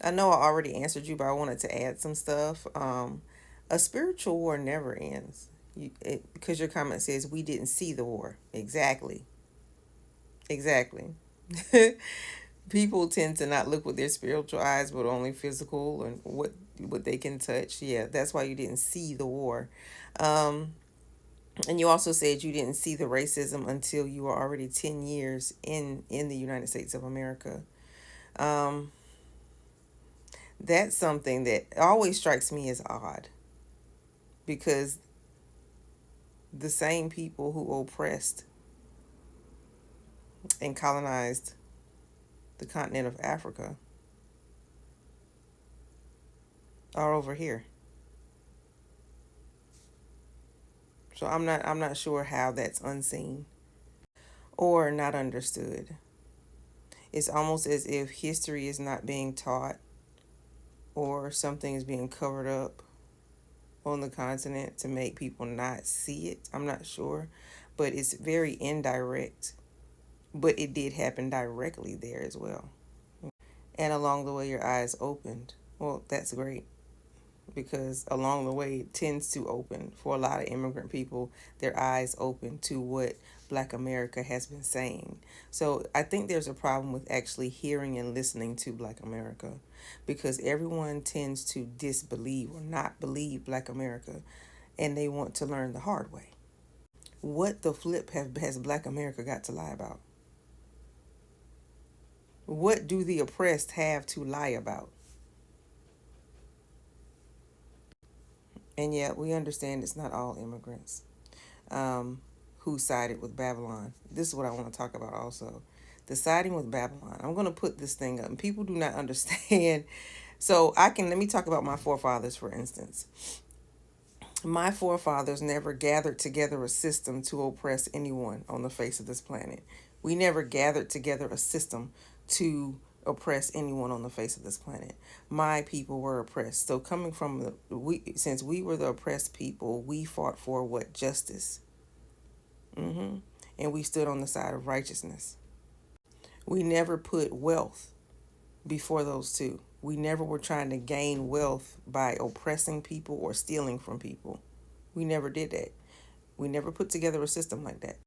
I know I already answered you, but I wanted to add some stuff. A spiritual war never ends. Because your comment says we didn't see the war. Exactly. Exactly. People tend to not look with their spiritual eyes, but only physical and what they can touch. Yeah, that's why you didn't see the war. Um, and you also said you didn't see the racism until you were already 10 years in the United States of America. Um, that's something that always strikes me as odd because the same people who oppressed and colonized the continent of Africa are over here. So I'm not sure how that's unseen or not understood. It's almost as if history is not being taught or something is being covered up on the continent to make people not see it. I'm not sure, but it's very indirect. But it did happen directly there as well. And along the way, your eyes opened. Well, that's great because along the way, it tends to open for a lot of immigrant people, their eyes open to what Black America has been saying. So I think there's a problem with actually hearing and listening to Black America because everyone tends to disbelieve or not believe Black America and they want to learn the hard way. What the flip has Black America got to lie about? What do the oppressed have to lie about? And yet we understand it's not all immigrants who sided with Babylon. This is what I want to talk about also. The siding with Babylon. I'm going to put this thing up, and people do not understand. So let me talk about my forefathers, for instance. My forefathers never gathered together a system to oppress anyone on the face of this planet. We never gathered together a system to oppress anyone on the face of this planet. My people were oppressed. So coming from since we were the oppressed people, we fought for what? Justice. And we stood on the side of righteousness. We never put wealth before those two. We never were trying to gain wealth by oppressing people or stealing from people. We never did that. We never put together a system like that.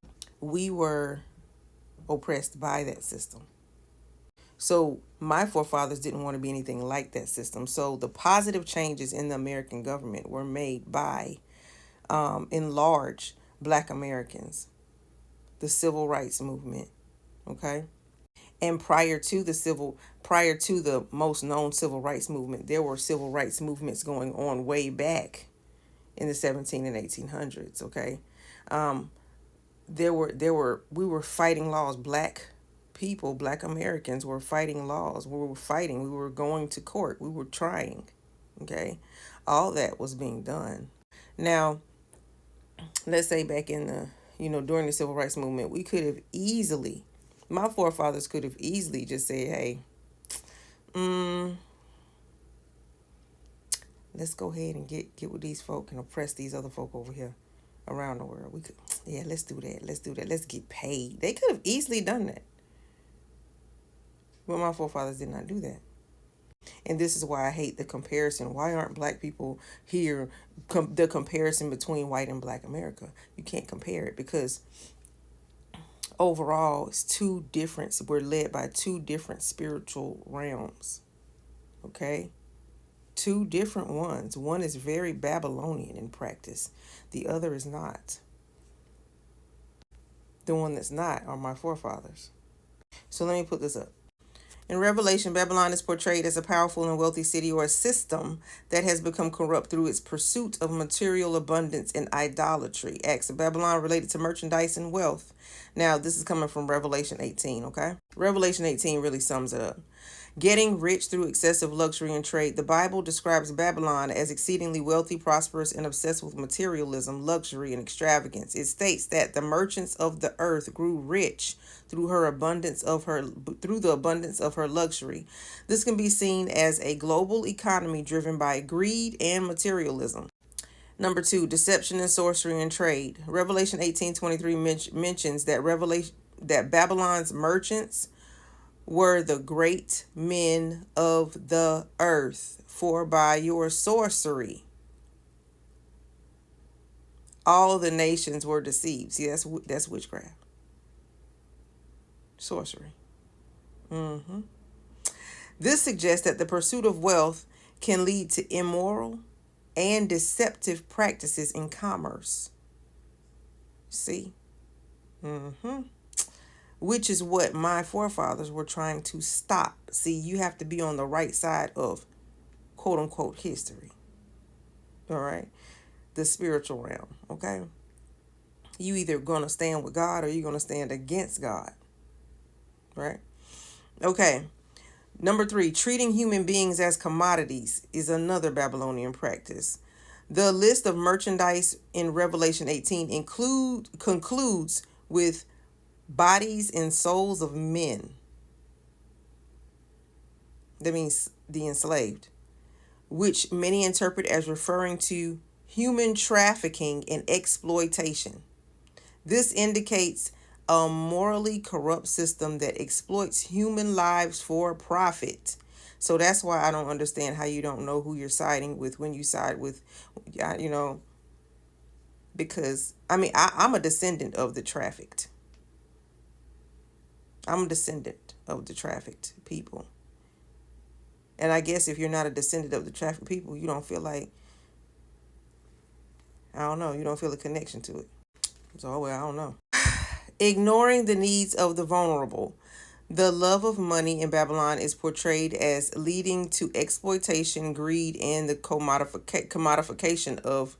We were oppressed by that system. So my forefathers didn't want to be anything like that system. So the positive changes in the American government were made by, in large, Black Americans, the civil rights movement. Okay. And prior to the most known civil rights movement, there were civil rights movements going on way back in the 17 and 1800s. Okay. Um, we were fighting laws. Black Americans were fighting laws. We were going to court, we were trying. Okay. All that was being done. Now, let's say back in the, during the civil rights movement, we could have easily, my forefathers could have easily just said, hey, mm, let's go ahead and get with these folk and oppress these other folk over here around the world. We could, yeah, let's do that. Let's do that. Let's get paid. They could have easily done that. But my forefathers did not do that. And this is why I hate the comparison. Why aren't Black people here? The comparison between white and Black America. You can't compare it because overall it's two different. We're led by two different spiritual realms. Okay? Two different ones. One is very Babylonian in practice, the other is not. The one that's not are my forefathers. So let me put this up. In Revelation, Babylon is portrayed as a powerful and wealthy city or a system that has become corrupt through its pursuit of material abundance and idolatry. Acts of Babylon related to merchandise and wealth. Now, this is coming from Revelation 18, okay? Revelation 18 really sums it up. Getting rich through excessive luxury and trade. The Bible describes Babylon as exceedingly wealthy, prosperous, and obsessed with materialism, luxury, and extravagance. It states that the merchants of the earth grew rich through the abundance of her luxury. This can be seen as a global economy driven by greed and materialism. Number two, deception and sorcery and trade. Revelation 18:23 mentions that Babylon's merchants were the great men of the earth, for by your sorcery all the nations were deceived. See, that's witchcraft, sorcery. hmm This suggests that the pursuit of wealth can lead to immoral and deceptive practices in commerce. See? hmm Which is what my forefathers were trying to stop. See, you have to be on the right side of quote unquote history. All right? The spiritual realm. Okay? You either going to stand with God or you're going to stand against God. Right? Okay. Number 3, treating human beings as commodities is another Babylonian practice. The list of merchandise in Revelation 18 concludes with bodies and souls of men. That means the enslaved, which many interpret as referring to human trafficking and exploitation. This indicates a morally corrupt system that exploits human lives for profit. So that's why I don't understand how you don't know who you're siding with when you side with, you know, because I mean, I'm a descendant of the trafficked. I'm a descendant of the trafficked people. And I guess if you're not a descendant of the trafficked people, you don't feel like, I don't know, you don't feel a connection to it. So, well, I don't know. Ignoring the needs of the vulnerable. The love of money in Babylon is portrayed as leading to exploitation, greed, and the commodification of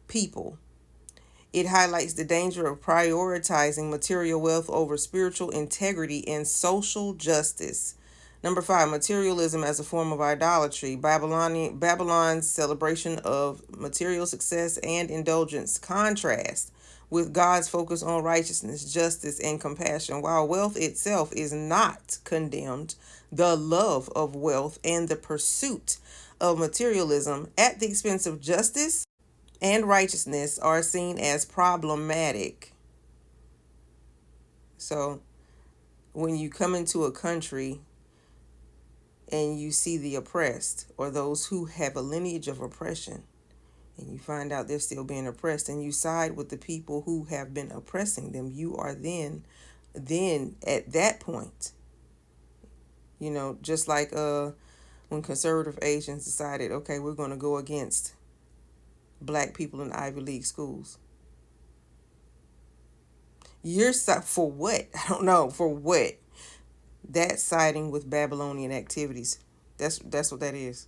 people. It highlights the danger of prioritizing material wealth over spiritual integrity and social justice. Number 5, materialism as a form of idolatry. Babylon's celebration of material success and indulgence contrast with God's focus on righteousness, justice, and compassion. While wealth itself is not condemned, the love of wealth and the pursuit of materialism at the expense of justice and righteousness are seen as problematic. So, when you come into a country and you see the oppressed or those who have a lineage of oppression, and you find out they're still being oppressed, and you side with the people who have been oppressing them, you are then at that point, just like when conservative Asians decided, okay, we're going to go against black people in Ivy League schools. You're for what? I don't know for what. That's siding with Babylonian activities. That's what that is.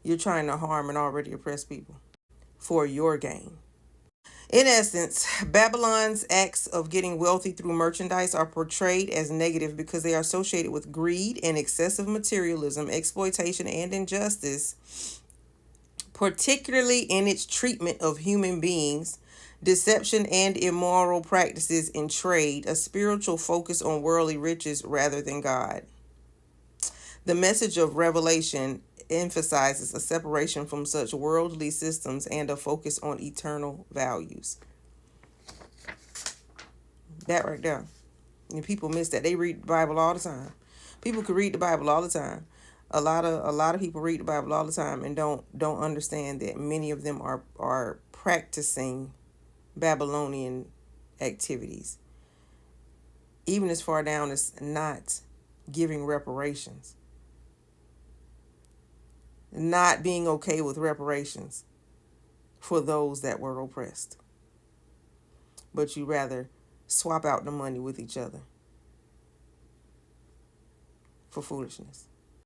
You're trying to harm an already oppressed people for your gain. In essence, Babylon's acts of getting wealthy through merchandise are portrayed as negative because they are associated with greed and excessive materialism, exploitation, and injustice, particularly in its treatment of human beings, deception, and immoral practices in trade, a spiritual focus on worldly riches rather than God. The message of Revelation emphasizes a separation from such worldly systems and a focus on eternal values. That right there. And people miss that. They read the Bible all the time. People can read the Bible all the time. A lot of people read the Bible all the time and don't understand that many of them are practicing Babylonian activities. Even as far down as not giving reparations. Not being okay with reparations for those that were oppressed. But you rather swap out the money with each other for foolishness.